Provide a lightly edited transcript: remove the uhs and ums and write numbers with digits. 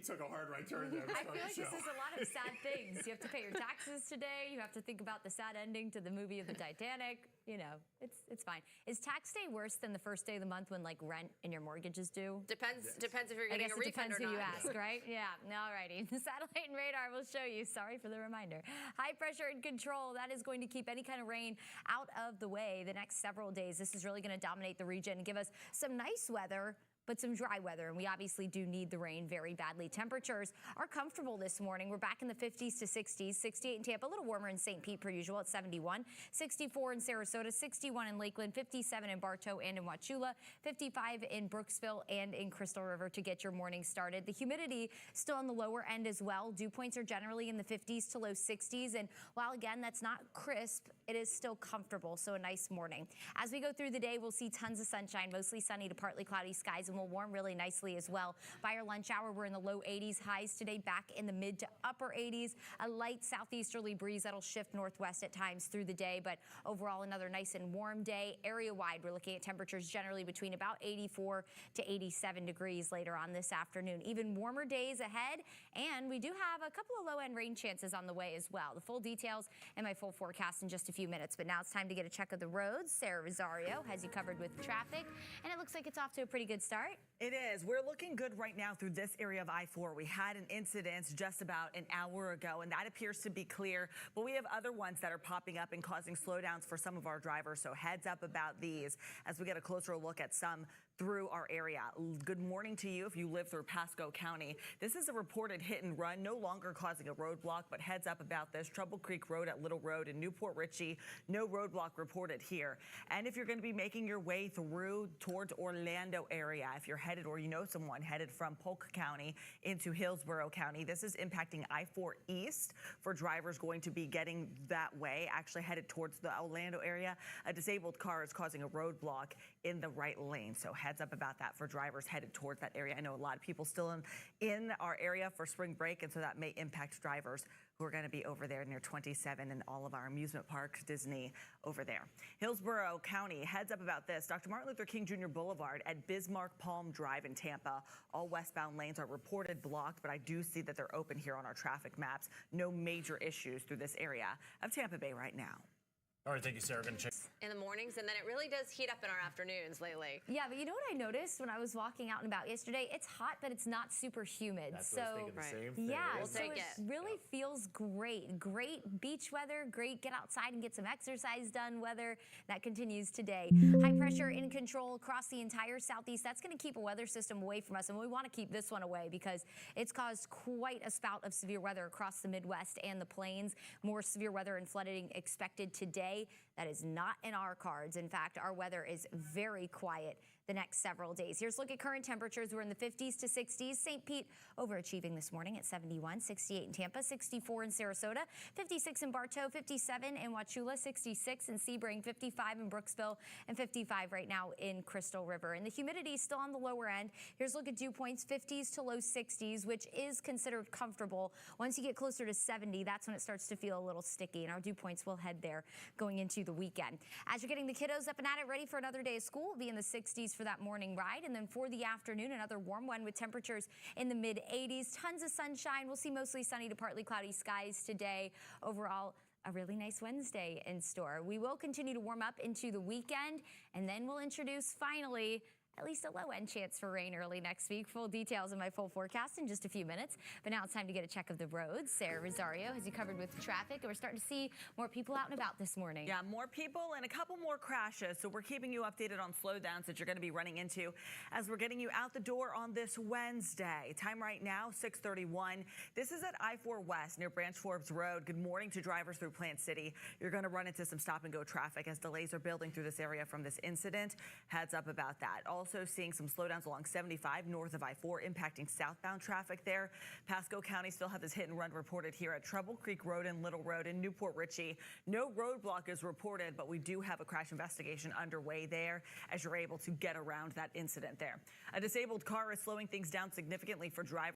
took a hard right turn there. I feel like this is a lot of sad things. You have to pay your taxes today. You have to think about the sad ending to the movie of the Titanic. You know, it's fine. Is tax day worse than the first day of the month when like rent and your mortgage is due? Depends if you're getting a refund or not. I guess it depends who you ask, right? Yeah. All righty. The satellite and radar will show you. Sorry for the reminder. High pressure in control. That is going to keep any kind of rain out of the way the next several days. This is really going to dominate the region and give us some nice weather, but some dry weather, and we obviously do need the rain very badly. Temperatures are comfortable this morning. We're back in the 50s to 60s, 68 in Tampa, a little warmer in St. Pete per usual at 71, 64 in Sarasota, 61 in Lakeland, 57 in Bartow and in Wauchula, 55 in Brooksville and in Crystal River to get your morning started. The humidity still on the lower end as well. Dew points are generally in the 50s to low 60s, and while again that's not crisp, it is still comfortable, so a nice morning. As we go through the day, we'll see tons of sunshine, mostly sunny to partly cloudy skies, and will warm really nicely as well. By our lunch hour, we're in the low 80s. Highs today back in the mid to upper 80s. A light southeasterly breeze that'll shift northwest at times through the day, but overall another nice and warm day. Area-wide, we're looking at temperatures generally between about 84 to 87 degrees later on this afternoon. Even warmer days ahead, and we do have a couple of low-end rain chances on the way as well. The full details and my full forecast in just a few minutes, but now it's time to get a check of the roads. Sarah Rosario has you covered with traffic, and it looks like it's off to a pretty good start. It is. We're looking good right now through this area of I-4. We had an incident just about an hour ago, and that appears to be clear. But we have other ones that are popping up and causing slowdowns for some of our drivers. So heads up about these as we get a closer look at some through our area. Good morning to you if you live through Pasco County. This is a reported hit and run, no longer causing a roadblock, but heads up about this. Trouble Creek Road at Little Road in Newport Richey, no roadblock reported here. And if you're going to be making your way through towards Orlando area, if you're headed or you know someone headed from Polk County into Hillsborough County, this is impacting I-4 East for drivers going to be getting that way, actually headed towards the Orlando area. A disabled car is causing a roadblock in the right lane. So heads up about that for drivers headed towards that area. I know a lot of people still in our area for spring break, and so that may impact drivers who are going to be over there near 27 and all of our amusement parks, Disney over there. Hillsborough County, heads up about this. Dr. Martin Luther King Jr. Boulevard at Bismarck Palm Drive in Tampa. All westbound lanes are reported blocked, but I do see that they're open here on our traffic maps. No major issues through this area of Tampa Bay right now. All right, thank you, Sarah. Going to check in the mornings, and then it really does heat up in our afternoons lately. Yeah, but you know what I noticed when I was walking out and about yesterday? It's hot, but it's not super humid. That's so what I was thinking, the same thing. yeah, We'll so take it really feels great. Great beach weather, great get outside and get some exercise done weather. That continues today. High pressure in control across the entire southeast. That's going to keep a weather system away from us, and we want to keep this one away because it's caused quite a spout of severe weather across the Midwest and the plains. More severe weather and flooding expected today. That is not in our cards. In fact, our weather is very quiet the next several days. Here's a look at current temperatures. We're in the 50s to 60s. St. Pete overachieving this morning at 71, 68 in Tampa, 64 in Sarasota, 56 in Bartow, 57 in Wauchula, 66 in Sebring, 55 in Brooksville, and 55 right now in Crystal River. And the humidity is still on the lower end. Here's a look at dew points, 50s to low 60s, which is considered comfortable. Once you get closer to 70, that's when it starts to feel a little sticky, and our dew points will head there going into the weekend. As you're getting the kiddos up and at it, ready for another day of school, we'll be in the 60s for that morning ride, and then for the afternoon, another warm one with temperatures in the mid-80s. Tons of sunshine. We'll see mostly sunny to partly cloudy skies today. Overall, a really nice Wednesday in store. We will continue to warm up into the weekend, and then we'll introduce finally at least a low-end chance for rain early next week. Full details in my full forecast in just a few minutes. But now it's time to get a check of the roads. Sarah Rosario has you covered with traffic, and we're starting to see more people out and about this morning. Yeah, more people and a couple more crashes. So we're keeping you updated on slowdowns that you're going to be running into as we're getting you out the door on this Wednesday. Time right now, 6:31. This is at I-4 West near Branch Forbes Road. Good morning to drivers through Plant City. You're going to run into some stop-and-go traffic as delays are building through this area from this incident. Heads up about that. Also seeing some slowdowns along 75 north of I-4 impacting southbound traffic there. Pasco County still have this hit and run reported here at Trouble Creek Road and Little Road in Newport Richey. No roadblock is reported, but we do have a crash investigation underway there as you're able to get around that incident there. A disabled car is slowing things down significantly for drivers